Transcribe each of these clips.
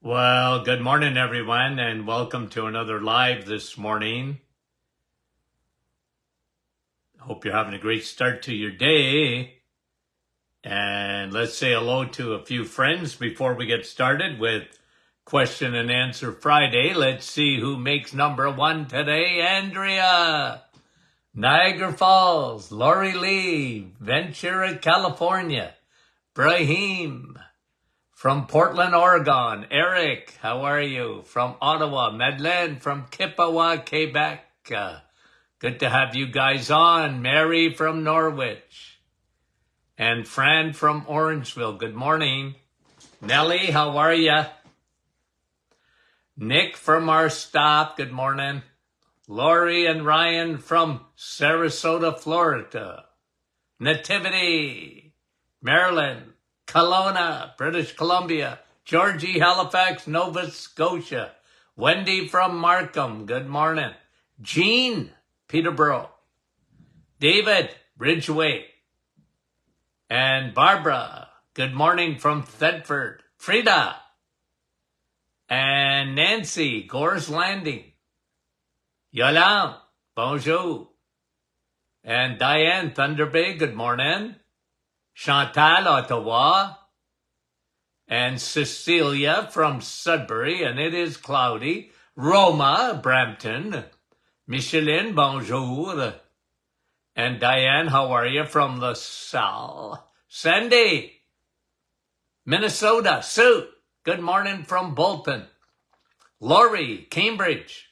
Well, good morning, everyone, and welcome to another live this morning. Hope you're having a great start to your day. And let's say hello to a few friends before we get started with Question and Answer Friday. Let's see who makes number one today. Andrea, Niagara Falls, Lori Lee, Ventura, California, Brahim, from Portland, Oregon, Eric, how are you? From Ottawa, Madeleine from Kippawa, Quebec. Good to have you guys on. Mary from Norwich. And Fran from Orangeville. Good morning. Nellie, how are you? Nick from our stop. Good morning. Lori and Ryan from Sarasota, Florida. Nativity, Maryland. Kelowna, British Columbia. Georgie, Halifax, Nova Scotia. Wendy from Markham, good morning. Jean, Peterborough. David, Ridgeway. And Barbara, good morning from Thetford. Frida. And Nancy, Gore's Landing. Yolande, bonjour. And Diane, Thunder Bay, good morning. Chantal, Ottawa, and Cecilia from Sudbury, and it is cloudy. Roma, Brampton. Micheline, bonjour. And Diane, how are you from the South? Sandy, Minnesota. Sue, good morning from Bolton. Lori, Cambridge.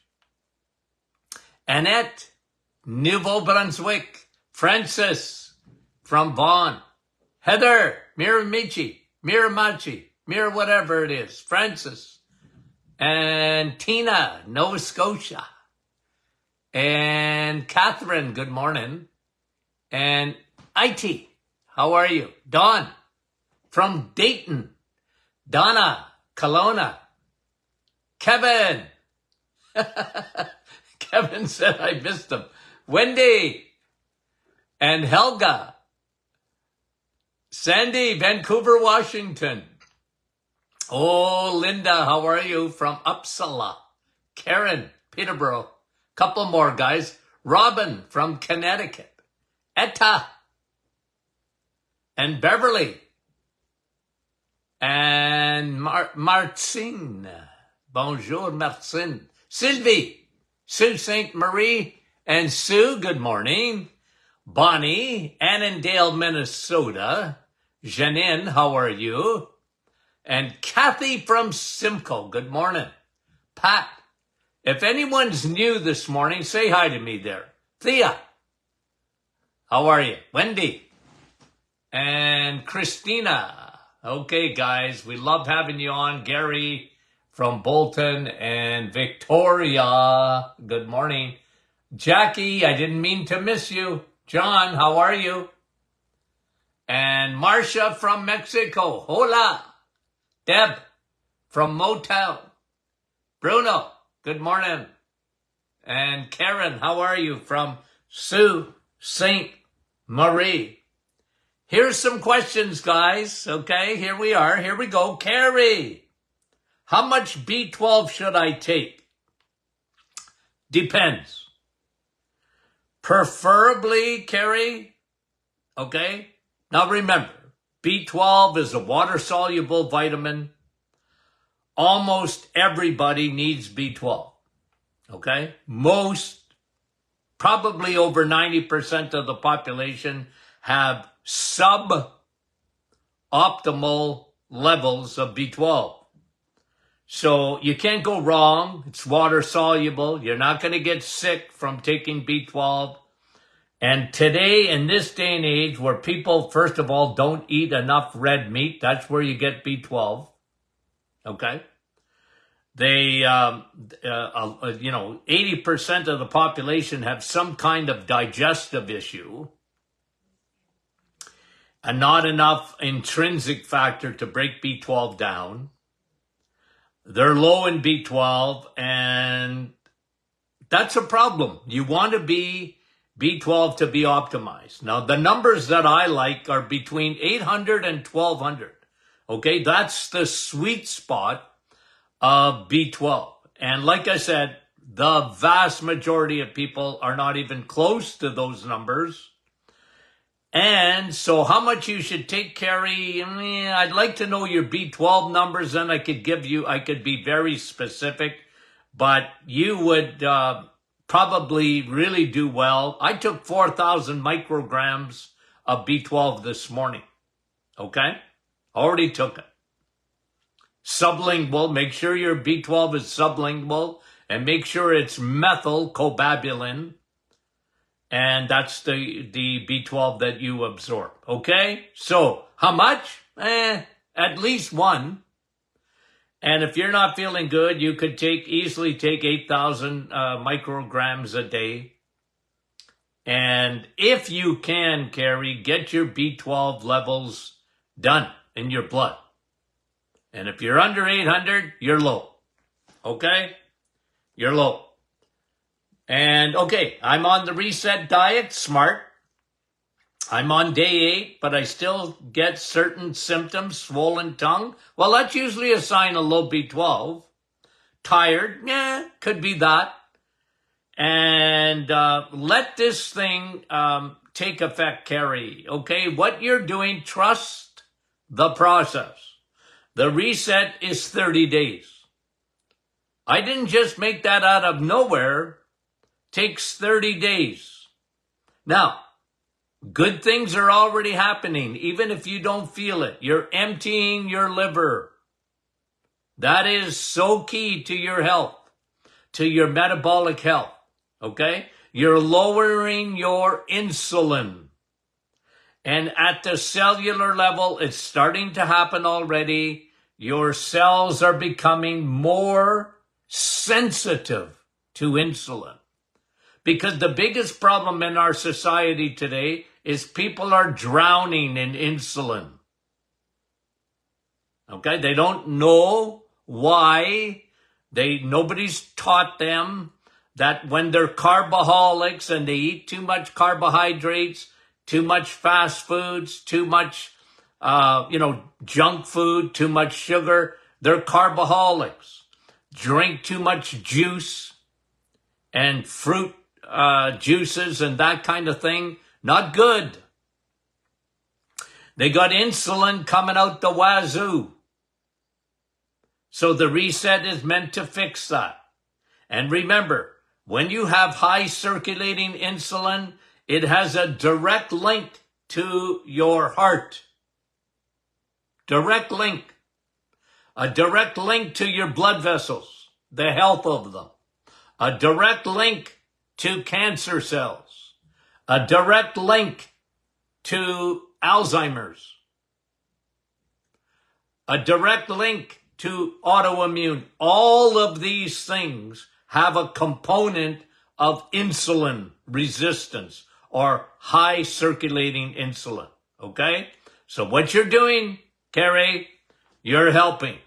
Annette, Nouveau-Brunswick. Francis, from Vaughan. Heather, Miramachi, whatever it is. Francis. And Tina, Nova Scotia. And Catherine, good morning. And IT, how are you? Dawn, from Dayton. Donna, Kelowna. Kevin. Kevin said I missed him. Wendy. And Helga. Sandy, Vancouver, Washington. Oh, Linda, how are you? From Uppsala. Karen, Peterborough. Couple more, guys. Robin, from Connecticut. Etta. And Beverly. And Marcine. Bonjour, Marcine. Sylvie. Sault Ste. Marie. And Sue, good morning. Bonnie, Annandale, Minnesota. Janine, how are you? And Kathy from Simcoe, good morning. Pat, if anyone's new this morning, say hi to me there. Thea, how are you? Wendy and Christina. Okay, guys, we love having you on. Gary from Bolton and Victoria, good morning. Jackie, I didn't mean to miss you. John, how are you? And Marcia from Mexico. Hola. Deb from Motown. Bruno, good morning. And Karen, how are you? From Sault Ste. Marie. Here's some questions, guys. Okay, here we are. Here we go. Carrie, how much B12 should I take? Depends. Preferably, Carrie, okay? Now remember, B12 is a water-soluble vitamin. Almost everybody needs B12, okay? Most, probably over 90% of the population have suboptimal levels of B12. So you can't go wrong. It's water soluble. You're not going to get sick from taking B12. And today, in this day and age, where people, first of all, don't eat enough red meat, that's where you get B12. Okay? They, 80% of the population have some kind of digestive issue and not enough intrinsic factor to break B12 down. They're low in B12, and that's a problem. You want to be B12 to be optimized. Now, the numbers that I like are between 800 and 1200. Okay, that's the sweet spot of B12. And like I said, the vast majority of people are not even close to those numbers. And so how much you should take, Carrie, I'd like to know your B12 numbers, then I could be very specific, but you would probably really do well. I took 4,000 micrograms of B12 this morning. Okay? Already took it. Sublingual, make sure your B12 is sublingual, and make sure it's methylcobalamin, and that's the B12 that you absorb. Okay? So, how much? At least one. And if you're not feeling good, you could easily take 8,000 micrograms a day. And if you can, Carrie, get your B12 levels done in your blood. And if you're under 800, you're low. Okay? You're low. And okay, I'm on the reset diet, smart. I'm on day 8, but I still get certain symptoms, swollen tongue. Well, that's usually a sign of low B12. Tired, could be that. And let this thing take effect, Carrie. Okay, what you're doing, trust the process. The reset is 30 days. I didn't just make that out of nowhere. Takes 30 days. Now, good things are already happening, even if you don't feel it. You're emptying your liver. That is so key to your health, to your metabolic health, okay? You're lowering your insulin. And at the cellular level, it's starting to happen already. Your cells are becoming more sensitive to insulin. Because the biggest problem in our society today is people are drowning in insulin. Okay, they don't know why. Nobody's taught them that when they're carboholics and they eat too much carbohydrates, too much fast foods, too much, junk food, too much sugar, they're carboholics. Drink too much juice and fruit juices and that kind of thing, not good. They got insulin coming out the wazoo. So the reset is meant to fix that. And remember, when you have high circulating insulin, it has a direct link to your heart. Direct link. A direct link to your blood vessels, the health of them. A direct link to cancer cells, a direct link to Alzheimer's, a direct link to autoimmune. All of these things have a component of insulin resistance or high circulating insulin, okay? So what you're doing, Carrie, you're helping.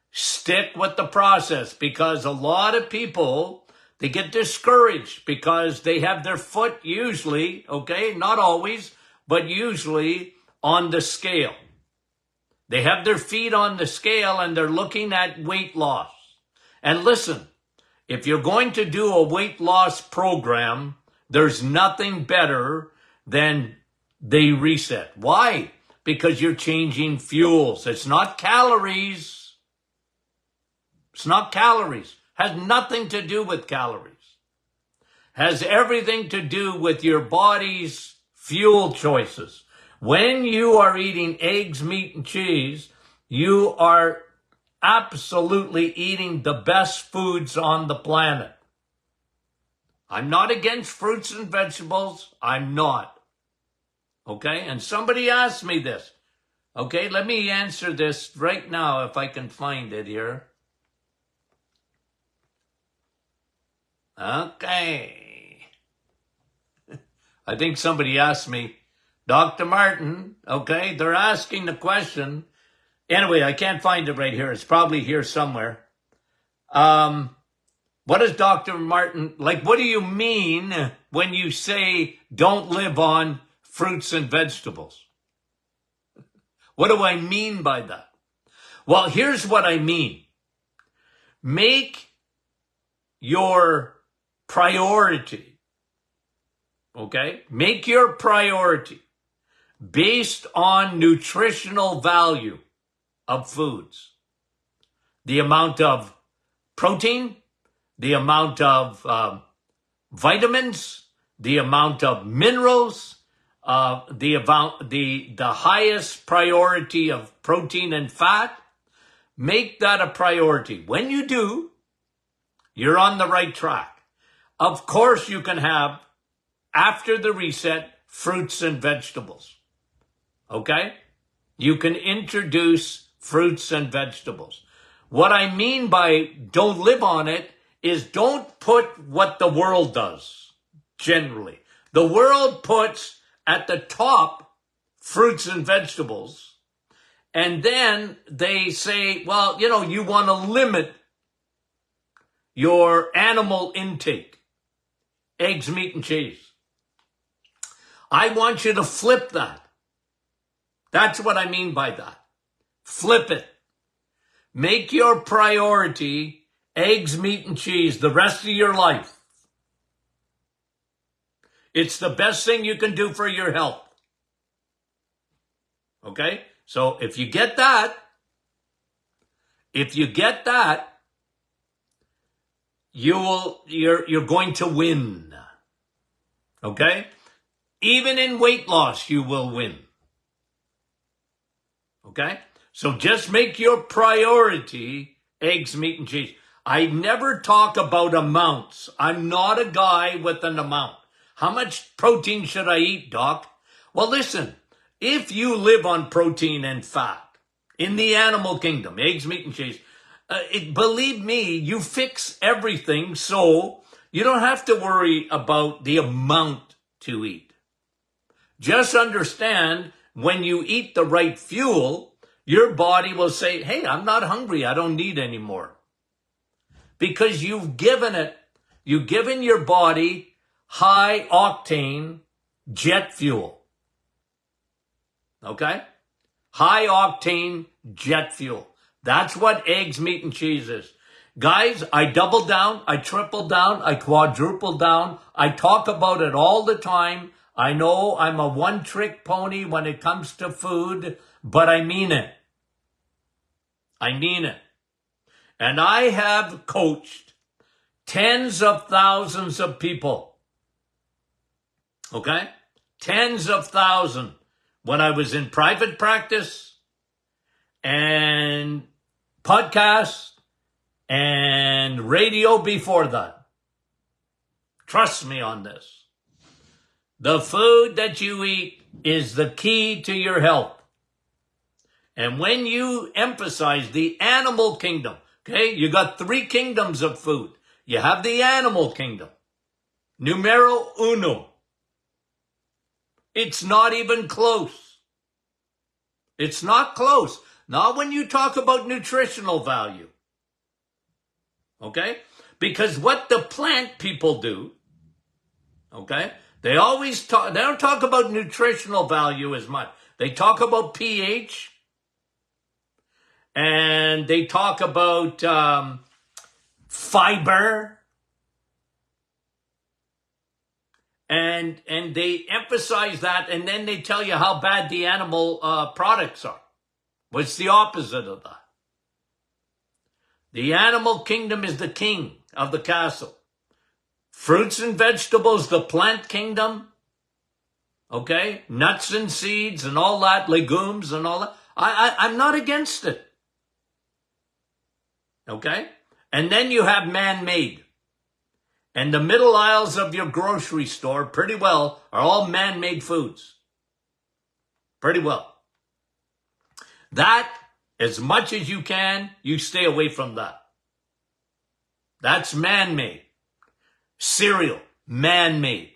Stick with the process, because a lot of people, they get discouraged because they have their foot usually, okay, not always, but usually on the scale. They have their feet on the scale and they're looking at weight loss. And listen, if you're going to do a weight loss program, there's nothing better than the reset. Why? Because you're changing fuels. It's not calories. It's not calories. Has nothing to do with calories. Has everything to do with your body's fuel choices. When you are eating eggs, meat, and cheese, you are absolutely eating the best foods on the planet. I'm not against fruits and vegetables. I'm not. Okay? And somebody asked me this. Okay, let me answer this right now if I can find it here. Okay. I think somebody asked me, Dr. Martin, okay, they're asking the question. Anyway, I can't find it right here. It's probably here somewhere. What is Dr. Martin, what do you mean when you say don't live on fruits and vegetables? What do I mean by that? Well, here's what I mean. Make your priority, okay? Make your priority based on nutritional value of foods. The amount of protein, the amount of vitamins, the amount of minerals, the highest priority of protein and fat. Make that a priority. When you do, you're on the right track. Of course, you can have, after the reset, fruits and vegetables. Okay? You can introduce fruits and vegetables. What I mean by don't live on it is don't put what the world does, generally. The world puts at the top fruits and vegetables, and then they say, well, you want to limit your animal intake, eggs, meat, and cheese. I want you to flip that. That's what I mean by that. Flip it. Make your priority eggs, meat, and cheese the rest of your life. It's the best thing you can do for your health. Okay? So if you get that, you're going to win. Okay? Even in weight loss, you will win. Okay? So just make your priority eggs, meat, and cheese. I never talk about amounts. I'm not a guy with an amount. How much protein should I eat, Doc? Well, listen, if you live on protein and fat in the animal kingdom, eggs, meat, and cheese, believe me, you fix everything so you don't have to worry about the amount to eat. Just understand when you eat the right fuel, your body will say, hey, I'm not hungry. I don't need any more. Because you've given your body high octane jet fuel. Okay? High octane jet fuel. That's what eggs, meat, and cheese is. Guys, I double down, I triple down, I quadruple down. I talk about it all the time. I know I'm a one-trick pony when it comes to food, but I mean it. I mean it. And I have coached tens of thousands of people. Okay? Tens of thousands when I was in private practice and podcast and radio before that. Trust me on this. The food that you eat is the key to your health. And when you emphasize the animal kingdom, okay, you got 3 kingdoms of food. You have the animal kingdom. Numero uno. It's not even close. It's not close. Not when you talk about nutritional value. Okay? Because what the plant people do, okay, they don't talk about nutritional value as much. They talk about pH, and they talk about fiber, and they emphasize that, and then they tell you how bad the animal products are. What's the opposite of that? The animal kingdom is the king of the castle. Fruits and vegetables, the plant kingdom. Okay? Nuts and seeds and all that, legumes and all that. I'm not against it. Okay? And then you have man-made. And the middle aisles of your grocery store, pretty well, are all man-made foods. Pretty well. That, as much as you can, you stay away from that. That's man-made. Cereal, man-made.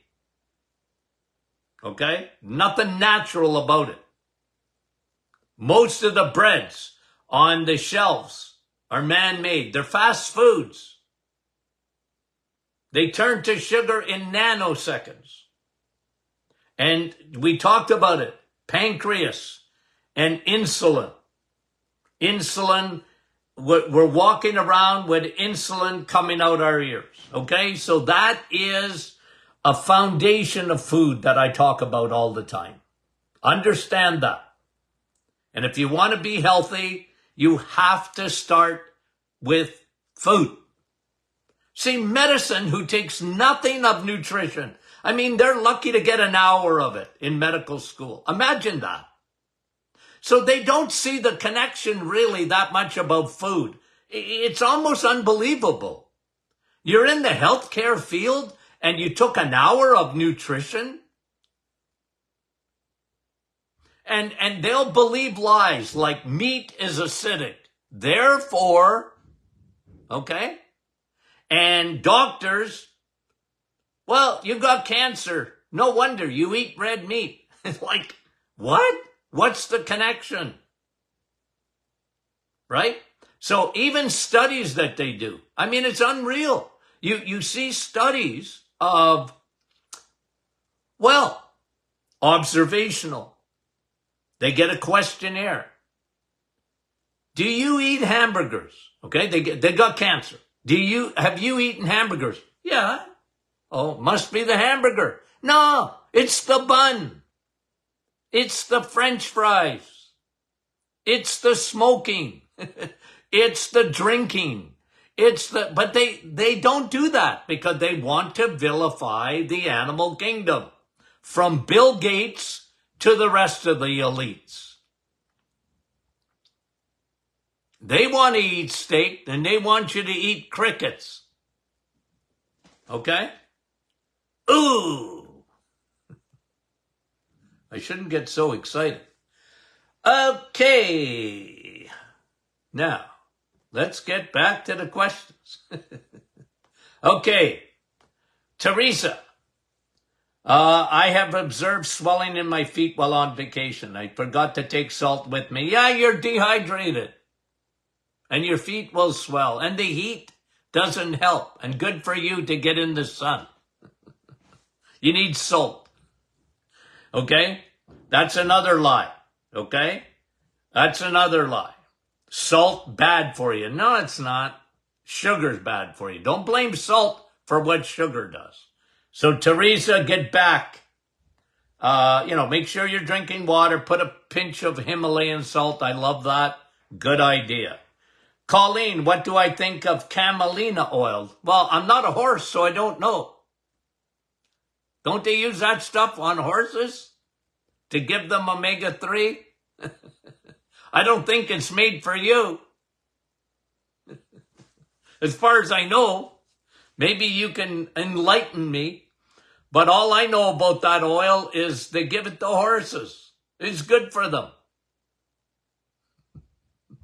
Okay? Nothing natural about it. Most of the breads on the shelves are man-made. They're fast foods. They turn to sugar in nanoseconds. And we talked about it. Pancreas and insulin. Insulin we're walking around with insulin coming out our ears. Okay, so that is a foundation of food that I talk about all the time. Understand that. And if you want to be healthy, you have to start with food. See, medicine, who takes nothing of nutrition, I mean, they're lucky to get an hour of it in medical school. Imagine that. So they don't see the connection really that much about food. It's almost unbelievable. You're in the healthcare field and you took an hour of nutrition? And they'll believe lies like meat is acidic. Therefore, okay? And doctors, well, you got cancer. No wonder you eat red meat. Like, what? What's the connection? Right? So even studies that they do, I mean, it's unreal. You see studies of, well, observational. They get a questionnaire. Do you eat hamburgers? Okay, they got cancer. Have you eaten hamburgers? Yeah. Oh, must be the hamburger. No, it's the bun. It's the French fries. It's the smoking. It's the drinking. But they don't do that because they want to vilify the animal kingdom, from Bill Gates to the rest of the elites. They want to eat steak and they want you to eat crickets. Okay? Ooh. I shouldn't get so excited. Okay. Now, let's get back to the questions. Okay. Teresa. I have observed swelling in my feet while on vacation. I forgot to take salt with me. Yeah, you're dehydrated. And your feet will swell. And the heat doesn't help. And good for you to get in the sun. You need salt. Okay? That's another lie. Okay? That's another lie. Salt, bad for you. No, it's not. Sugar's bad for you. Don't blame salt for what sugar does. So, Teresa, get back. Make sure you're drinking water. Put a pinch of Himalayan salt. I love that. Good idea. Colleen, what do I think of camelina oil? Well, I'm not a horse, so I don't know. Don't they use that stuff on horses to give them omega-3? I don't think it's made for you. As far as I know, maybe you can enlighten me, but all I know about that oil is they give it to horses. It's good for them.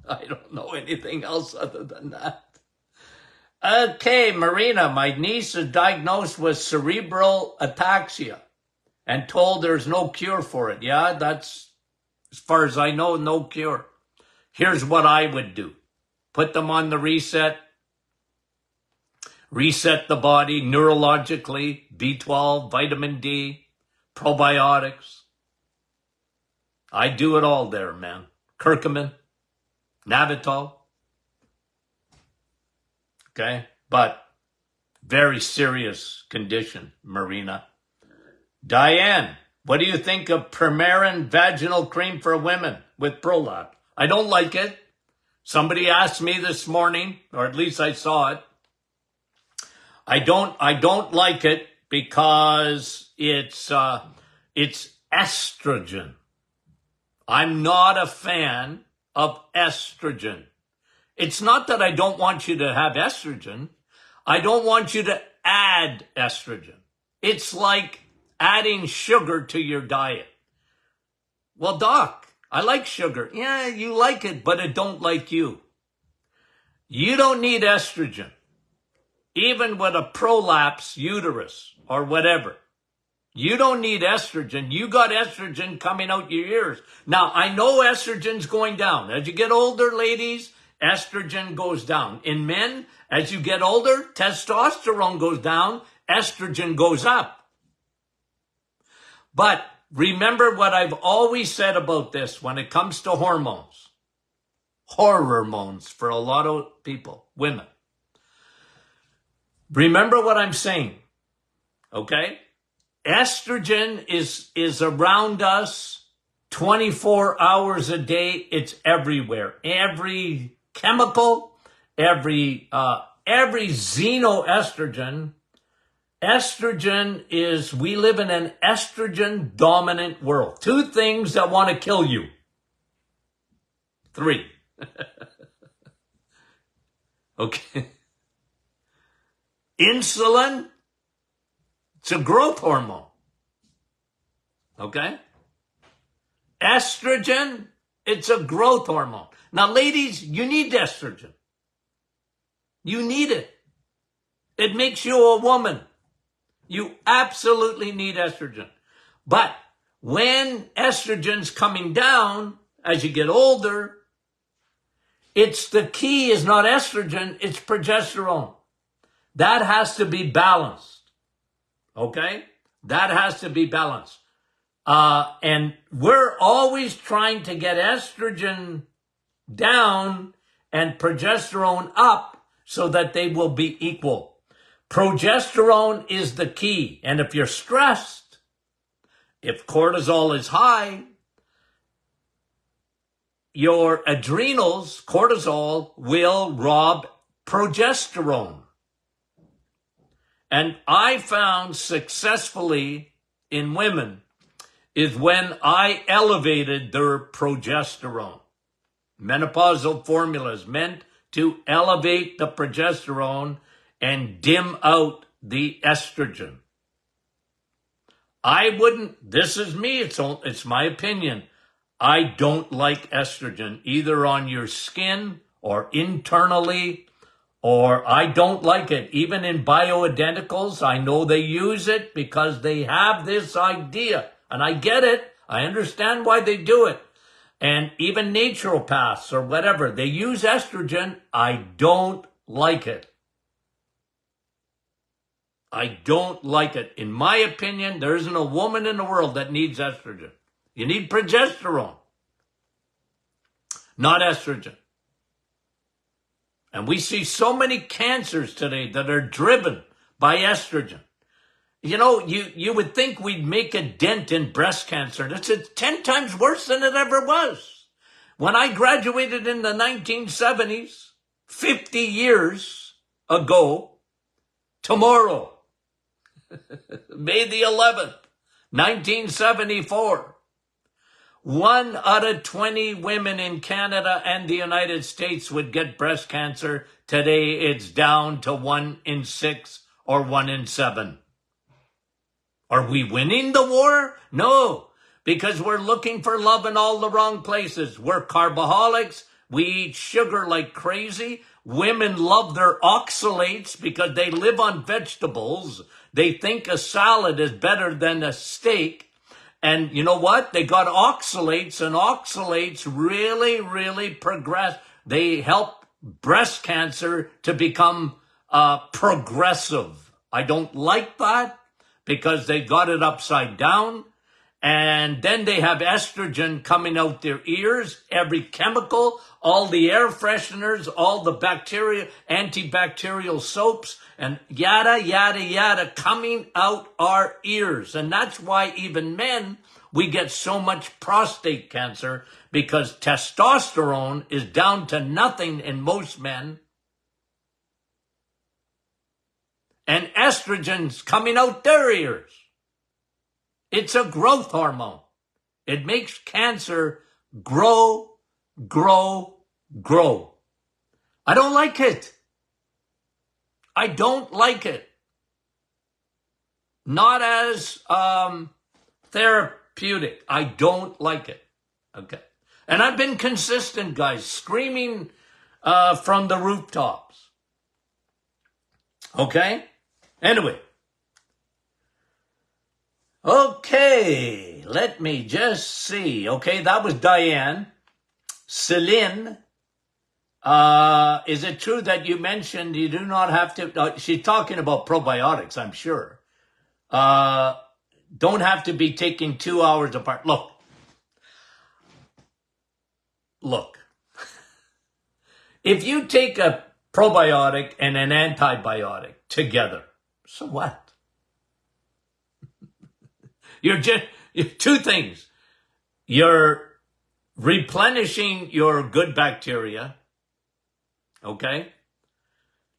I don't know anything else other than that. Okay, Marina, my niece is diagnosed with cerebral ataxia and told there's no cure for it. Yeah, that's, as far as I know, no cure. Here's what I would do. Put them on the reset the body neurologically, B12, vitamin D, probiotics. I do it all there, man. Curcumin, Navital. Okay, but very serious condition, Marina. Diane, what do you think of Premarin vaginal cream for women with prolapse? I don't like it. Somebody asked me this morning, or at least I saw it. I don't like it because it's estrogen. I'm not a fan of estrogen. It's not that I don't want you to have estrogen. I don't want you to add estrogen. It's like adding sugar to your diet. Well, doc, I like sugar. Yeah, you like it, but it don't like you. You don't need estrogen. Even with a prolapse uterus or whatever. You don't need estrogen. You got estrogen coming out your ears. Now, I know estrogen's going down. As you get older, ladies, estrogen goes down. In men, as you get older, testosterone goes down, estrogen goes up. But remember what I've always said about this when it comes to hormones. hormones for a lot of people, women. Remember what I'm saying, okay? Estrogen is around us 24 hours a day. It's everywhere. Every chemical, every xenoestrogen. Estrogen is, we live in an estrogen dominant world. 2 things that want to kill you. 3. Okay. Insulin, it's a growth hormone. Okay? Estrogen, it's a growth hormone. Now, ladies, you need estrogen. You need it. It makes you a woman. You absolutely need estrogen. But when estrogen's coming down as you get older, it's the key is not estrogen, it's progesterone. That has to be balanced. Okay? That has to be balanced. And we're always trying to get estrogen down and progesterone up so that they will be equal. Progesterone is the key. And if you're stressed, if cortisol is high, your adrenals, cortisol, will rob progesterone. And I found successfully in women is when I elevated their progesterone. Menopausal formulas meant to elevate the progesterone and dim out the estrogen. I wouldn't, this is me, it's my opinion. I don't like estrogen, either on your skin or internally, or I don't like it. Even in bioidenticals, I know they use it because they have this idea. And I get it. I understand why they do it. And even naturopaths or whatever, they use estrogen. I don't like it. I don't like it. In my opinion, there isn't a woman in the world that needs estrogen. You need progesterone, not estrogen. And we see so many cancers today that are driven by estrogen. You know, you would think we'd make a dent in breast cancer. It's 10 times worse than it ever was. When I graduated in the 1970s, 50 years ago, tomorrow, May the 11th, 1974, 1 out of 20 women in Canada and the United States would get breast cancer. Today, it's down to 1 in 6 or 1 in 7. Are we winning the war? No, because we're looking for love in all the wrong places. We're carboholics. We eat sugar like crazy. Women love their oxalates because they live on vegetables. They think a salad is better than a steak. And you know what? They got oxalates, and oxalates really, really progress. They help breast cancer to become progressive. I don't like that because they got it upside down. And then they have estrogen coming out their ears, every chemical, all the air fresheners, all the bacteria, antibacterial soaps, and yada, yada, yada coming out our ears. And that's why even men, we get so much prostate cancer because testosterone is down to nothing in most men. And estrogen's coming out their ears. It's a growth hormone. It makes cancer grow, grow, grow. I don't like it. I don't like it. Not as therapeutic. I don't like it. Okay. And I've been consistent, guys, screaming from the rooftops. Okay? Anyway. Okay, let me just see. Okay, that was Diane. Celine, is it true that you mentioned you do not have to, she's talking about probiotics, I'm sure. Don't have to be taking 2 hours apart. Look. If you take a probiotic and an antibiotic together, so what? You're two things. You're replenishing your good bacteria, okay?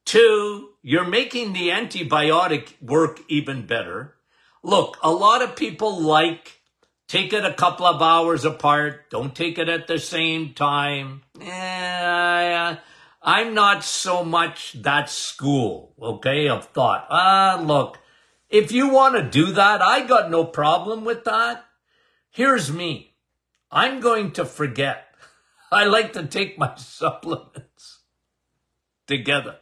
Two, you're making the antibiotic work even better. Look, a lot of people take it a couple of hours apart. Don't take it at the same time. I'm not so much that school, okay, of thought. Look, if you want to do that, I got no problem with that. Here's me. I'm going to forget. I like to take my supplements together.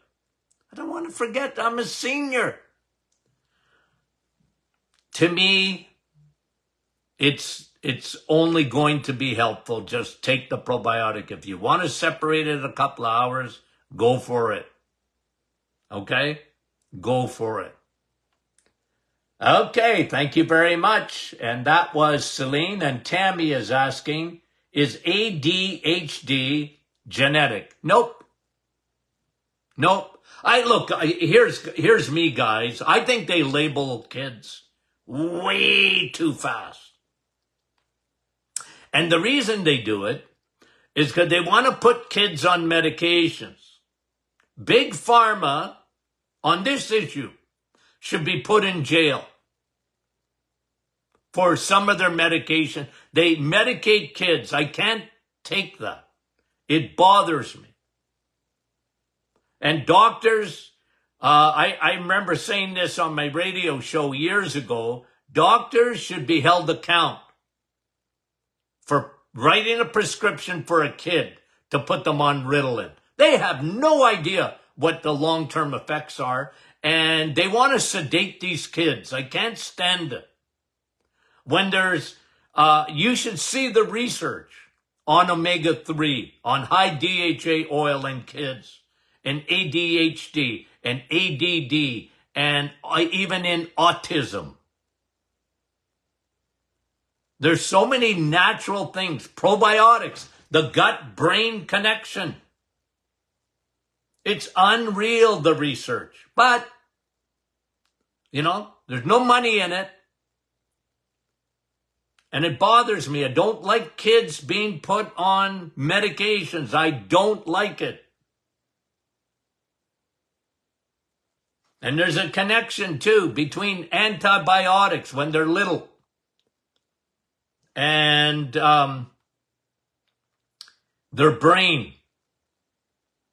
I don't want to forget. I'm a senior. To me, it's only going to be helpful. Just take the probiotic. If you want to separate it a couple of hours, go for it. Okay? Go for it. Okay, thank you very much. And that was Celine. And Tammy is asking, is ADHD genetic? Nope. Here's me, guys. I think they label kids way too fast. And the reason they do it is because they want to put kids on medications. Big Pharma, on this issue, should be put in jail for some of their medication. They medicate kids. I can't take that. It bothers me. And doctors, I remember saying this on my radio show years ago, doctors should be held account for writing a prescription for a kid to put them on Ritalin. They have no idea what the long-term effects are, and they want to sedate these kids. I can't stand it. When you should see the research on omega-3, on high DHA oil in kids, and ADHD, and ADD, and even in autism. There's so many natural things. Probiotics, the gut-brain connection. It's unreal, the research. But, there's no money in it. And it bothers me. I don't like kids being put on medications. I don't like it. And there's a connection, too, between antibiotics when they're little and their brain.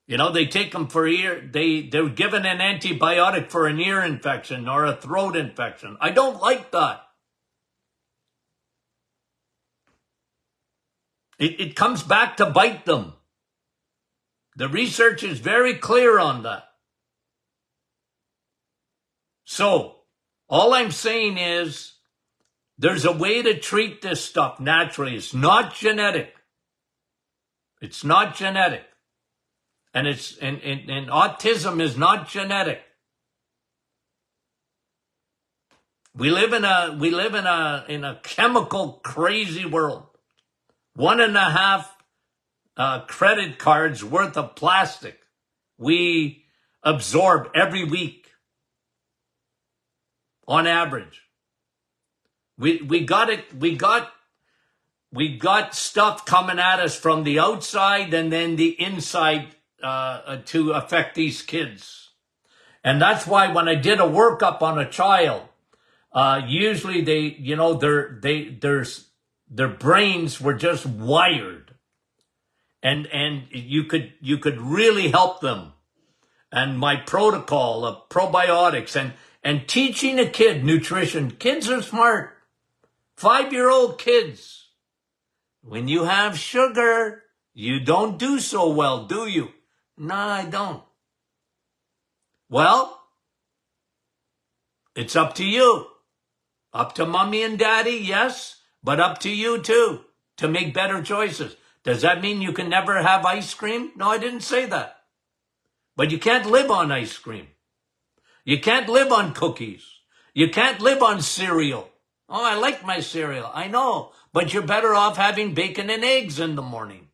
They take them for they're given an antibiotic for an ear infection or a throat infection. I don't like that. It comes back to bite them. The research is very clear on that. So, all I'm saying is, there's a way to treat this stuff naturally. It's not genetic. It's not genetic. And and autism is not genetic. We live in a chemical crazy world. 1.5 credit cards worth of plastic we absorb every week. On average, we got stuff coming at us from the outside and then the inside to affect these kids, and that's why when I did a workup on a child, usually their brains were just wired, and you could really help them, and my protocol of probiotics and teaching a kid nutrition. Kids are smart. 5-year-old kids. When you have sugar, you don't do so well, do you? No, I don't. Well, it's up to you. Up to mommy and daddy, yes, but up to you too to make better choices. Does that mean you can never have ice cream? No, I didn't say that. But you can't live on ice cream. You can't live on cookies. You can't live on cereal. Oh, I like my cereal. I know. But you're better off having bacon and eggs in the morning.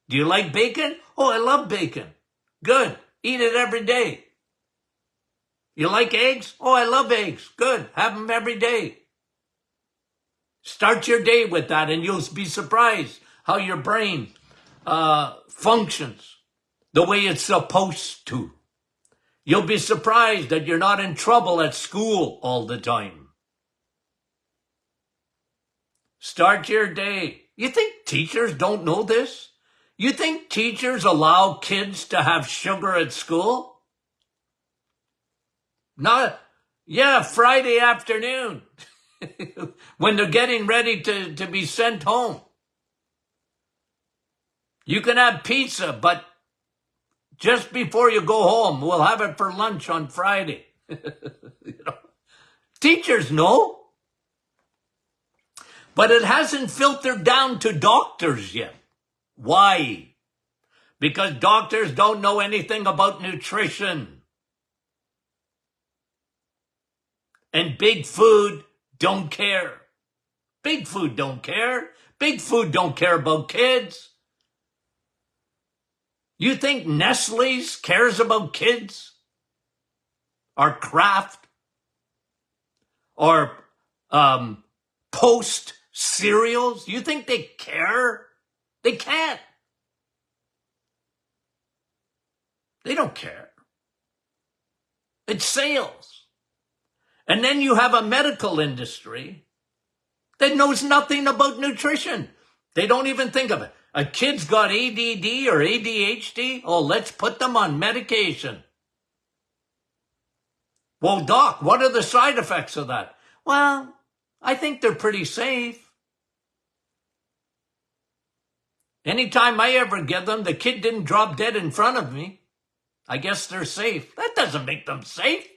Do you like bacon? Oh, I love bacon. Good. Eat it every day. You like eggs? Oh, I love eggs. Good. Have them every day. Start your day with that, and you'll be surprised how your brain functions the way it's supposed to. You'll be surprised that you're not in trouble at school all the time. Start your day. You think teachers don't know this? You think teachers allow kids to have sugar at school? Not, yeah, Friday afternoon when they're getting ready to be sent home. You can have pizza, but just before you go home, we'll have it for lunch on Friday. Teachers know. But it hasn't filtered down to doctors yet. Why? Because doctors don't know anything about nutrition. And big food don't care. Big food don't care. Big food don't care about kids. You think Nestle's cares about kids? Or Kraft? Or Post cereals? You think they care? They can't. They don't care. It's sales. And then you have a medical industry that knows nothing about nutrition. They don't even think of it. A kid's got ADD or ADHD. Oh, let's put them on medication. Well, doc, what are the side effects of that? Well, I think they're pretty safe. Anytime I ever give them, the kid didn't drop dead in front of me. I guess they're safe. That doesn't make them safe.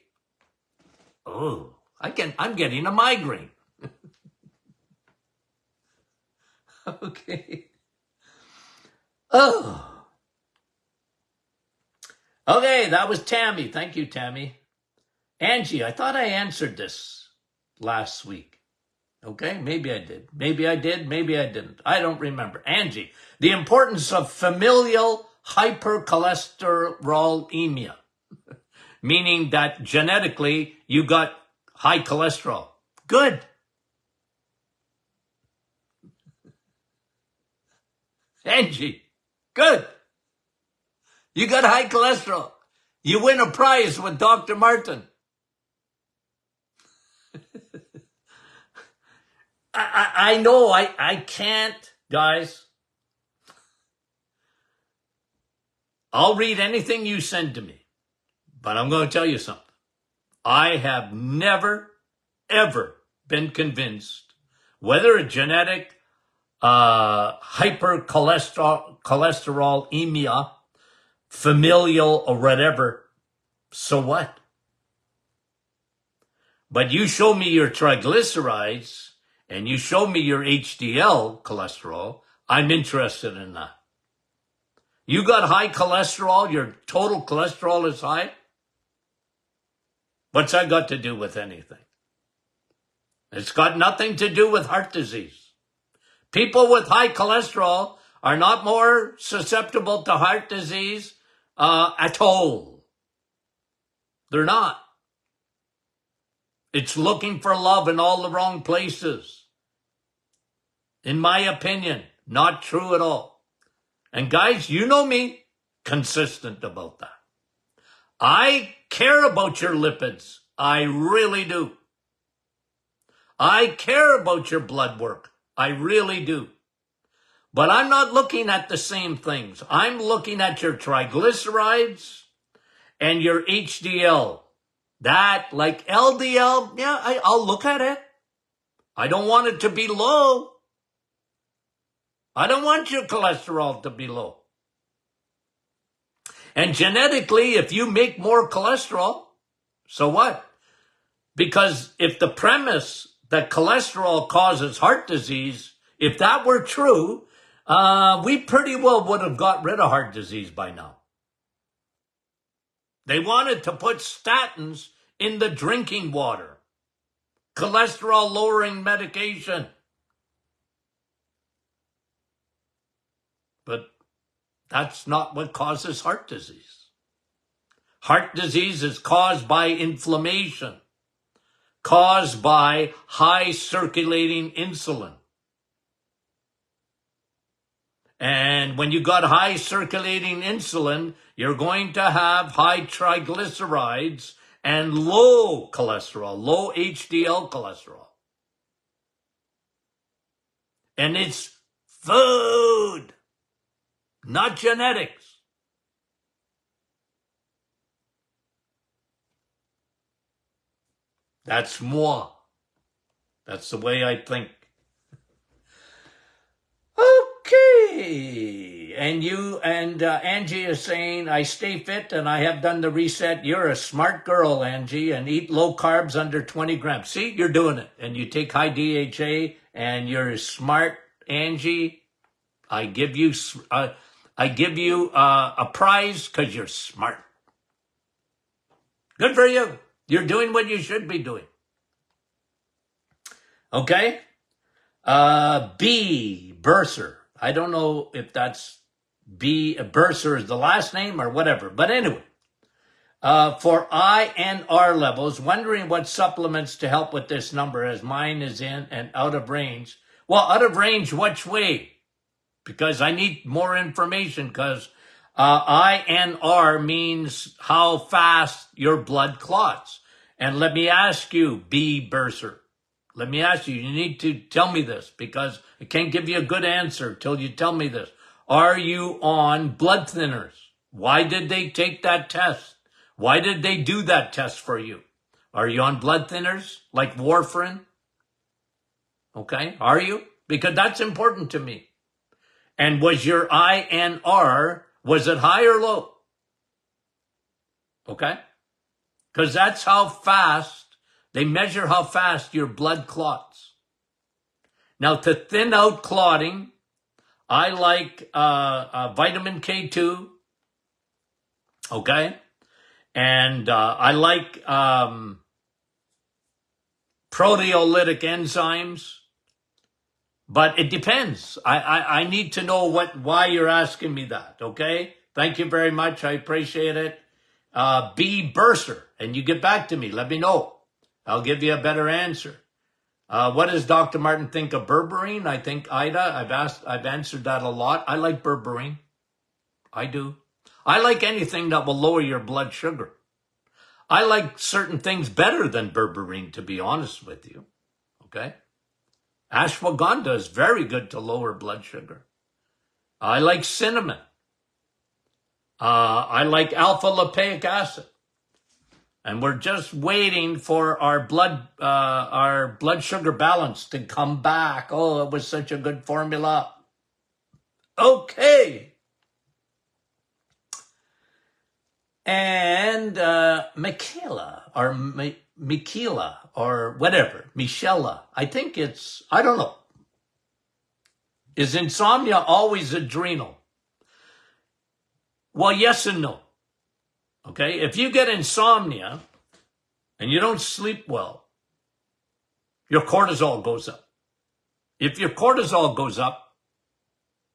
Oh, I'm getting a migraine. Okay. Oh. Okay, that was Tammy. Thank you, Tammy. Angie, I thought I answered this last week. Okay, maybe I did. Maybe I did, maybe I didn't. I don't remember. Angie, the importance of familial hypercholesterolemia, meaning that genetically you got high cholesterol. Good. Angie, good. You got high cholesterol. You win a prize with Dr. Martin. I know I can't, guys. I'll read anything you send to me, but I'm going to tell you something. I have never, ever been convinced whether a genetic hypercholesterolemia, familial or whatever, so what? But you show me your triglycerides and you show me your HDL cholesterol, I'm interested in that. You got high cholesterol, your total cholesterol is high? What's that got to do with anything? It's got nothing to do with heart disease. People with high cholesterol are not more susceptible to heart disease at all. They're not. It's looking for love in all the wrong places. In my opinion, not true at all. And guys, you know me, consistent about that. I care about your lipids. I really do. I care about your blood work. I really do. But I'm not looking at the same things. I'm looking at your triglycerides and your HDL. That, like LDL, yeah, I'll look at it. I don't want it to be low. I don't want your cholesterol to be low. And genetically, if you make more cholesterol, so what? Because if the premise that cholesterol causes heart disease, if that were true, we pretty well would have got rid of heart disease by now. They wanted to put statins in the drinking water. Cholesterol lowering medication. But that's not what causes heart disease. Heart disease is caused by inflammation, caused by high circulating insulin. And when you got high circulating insulin, you're going to have high triglycerides and low cholesterol, low HDL cholesterol. And it's food, not genetics. That's moi. That's the way I think. Okay. And you and Angie is saying, I stay fit and I have done the reset. You're a smart girl, Angie, and eat low carbs under 20 grams. See, you're doing it. And you take high DHA and you're smart, Angie. I give you a prize because you're smart. Good for you. You're doing what you should be doing. Okay? B. Bursar. I don't know if that's B. Bursar is the last name or whatever. But anyway, for INR levels, wondering what supplements to help with this number as mine is in and out of range. Well, out of range, which way? Because I need more information because INR means how fast your blood clots. And let me ask you, B. Bursar. Let me ask you, you need to tell me this because I can't give you a good answer till you tell me this. Are you on blood thinners? Why did they take that test? Why did they do that test for you? Are you on blood thinners like warfarin? Okay, are you? Because that's important to me. And was your INR, was it high or low? Okay, because that's how fast. They measure how fast your blood clots. Now, to thin out clotting, I like vitamin K2, okay? And I like proteolytic enzymes, but it depends. I need to know why you're asking me that, okay? Thank you very much. I appreciate it. B. Bursar, and you get back to me. Let me know. I'll give you a better answer. What does Dr. Martin think of berberine? I think Ida, I've answered that a lot. I like berberine. I do. I like anything that will lower your blood sugar. I like certain things better than berberine, to be honest with you. Okay? Ashwagandha is very good to lower blood sugar. I like cinnamon. I like alpha lipoic acid. And we're just waiting for our blood sugar balance to come back. Oh, it was such a good formula. Okay. And Michaela or whatever, Michela. I think I don't know. Is insomnia always adrenal? Well, yes and no. Okay, if you get insomnia and you don't sleep well, your cortisol goes up. If your cortisol goes up,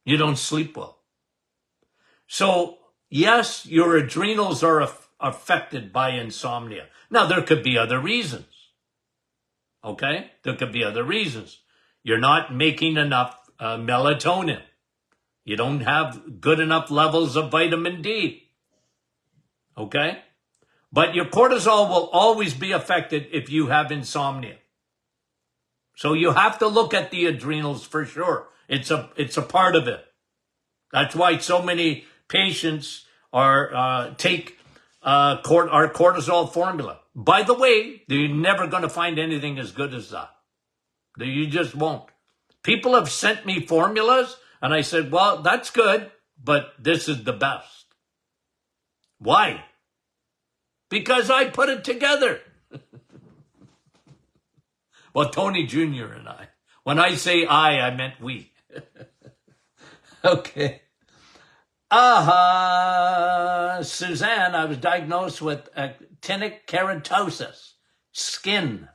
you don't sleep well. So, yes, your adrenals are affected by insomnia. Now, there could be other reasons. Okay, there could be other reasons. You're not making enough melatonin. You don't have good enough levels of vitamin D. Okay? But your cortisol will always be affected if you have insomnia. So you have to look at the adrenals for sure. It's a part of it. That's why so many patients take our cortisol formula. By the way, you're never going to find anything as good as that. You just won't. People have sent me formulas, and I said, well, that's good, but this is the best. Why? Because I put it together. Well, Tony Jr. and I. When I say I meant we. Okay. Suzanne, I was diagnosed with actinic keratosis, skin,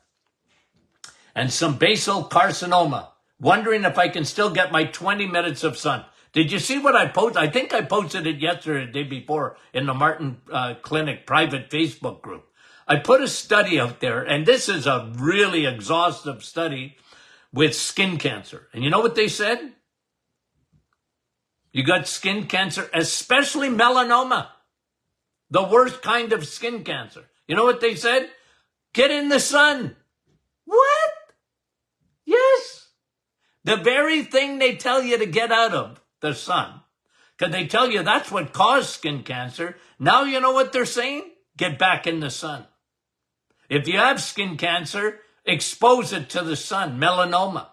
and some basal carcinoma. Wondering if I can still get my 20 minutes of sun. Did you see what I posted? I think I posted it yesterday, the day before, in the Martin Clinic private Facebook group. I put a study out there, and this is a really exhaustive study with skin cancer. And you know what they said? You got skin cancer, especially melanoma, the worst kind of skin cancer. You know what they said? Get in the sun. What? Yes. The very thing they tell you to get out of, the sun, because they tell you that's what caused skin cancer. Now you know what they're saying? Get back in the sun. If you have skin cancer, expose it to the sun, melanoma.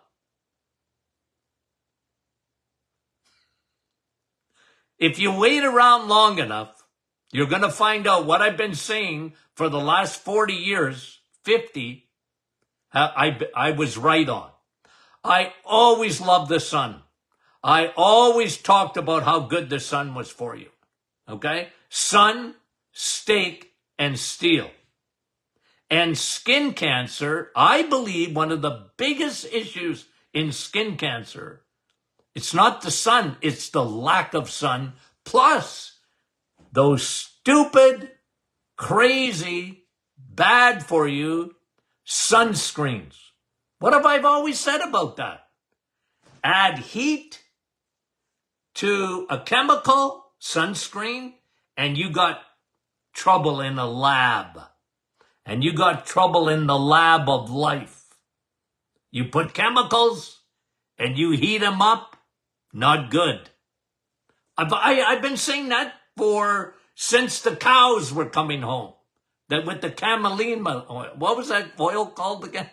If you wait around long enough, you're going to find out what I've been saying for the last 40 years, 50, I was right on. I always loved the sun. I always talked about how good the sun was for you. Okay? Sun, steak, and steel. And skin cancer, I believe one of the biggest issues in skin cancer, it's not the sun, it's the lack of sun, plus those stupid, crazy, bad for you sunscreens. What have I always said about that? Add heat to a chemical, sunscreen, and you got trouble in a lab. And you got trouble in the lab of life. You put chemicals and you heat them up, not good. I've been saying that since the cows were coming home. That with the camelina oil. What was that oil called again?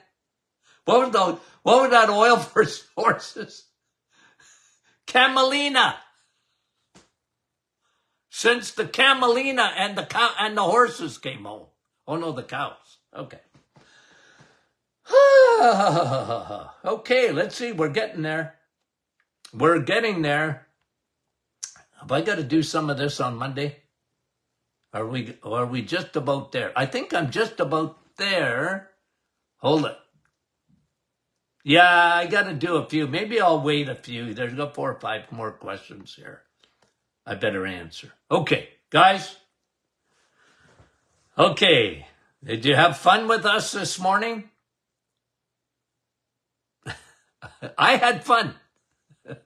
What was that oil for horses? Camelina. Since the camelina and the horses came home. Oh no, the cows. Okay. Okay, let's see. We're getting there. We're getting there. Have I got to do some of this on Monday? Are we just about there? I think I'm just about there. Hold it. Yeah, I got to do a few. Maybe I'll wait a few. There's got 4 or 5 more questions here. I better answer. Okay, guys. Okay. Did you have fun with us this morning? I had fun.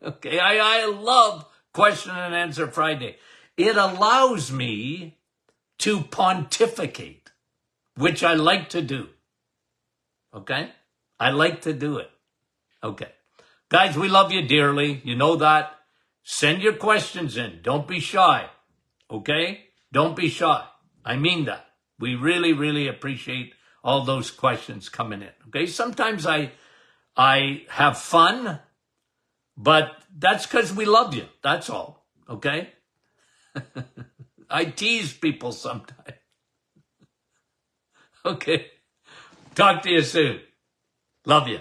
Okay, I love Question and Answer Friday. It allows me to pontificate, which I like to do. Okay? I like to do it. Okay. Guys, we love you dearly. You know that. Send your questions in. Don't be shy. Okay? Don't be shy. I mean that. We really, really appreciate all those questions coming in. Okay? Sometimes I have fun, but that's because we love you. That's all. Okay? I tease people sometimes. Okay. Talk to you soon. Love you.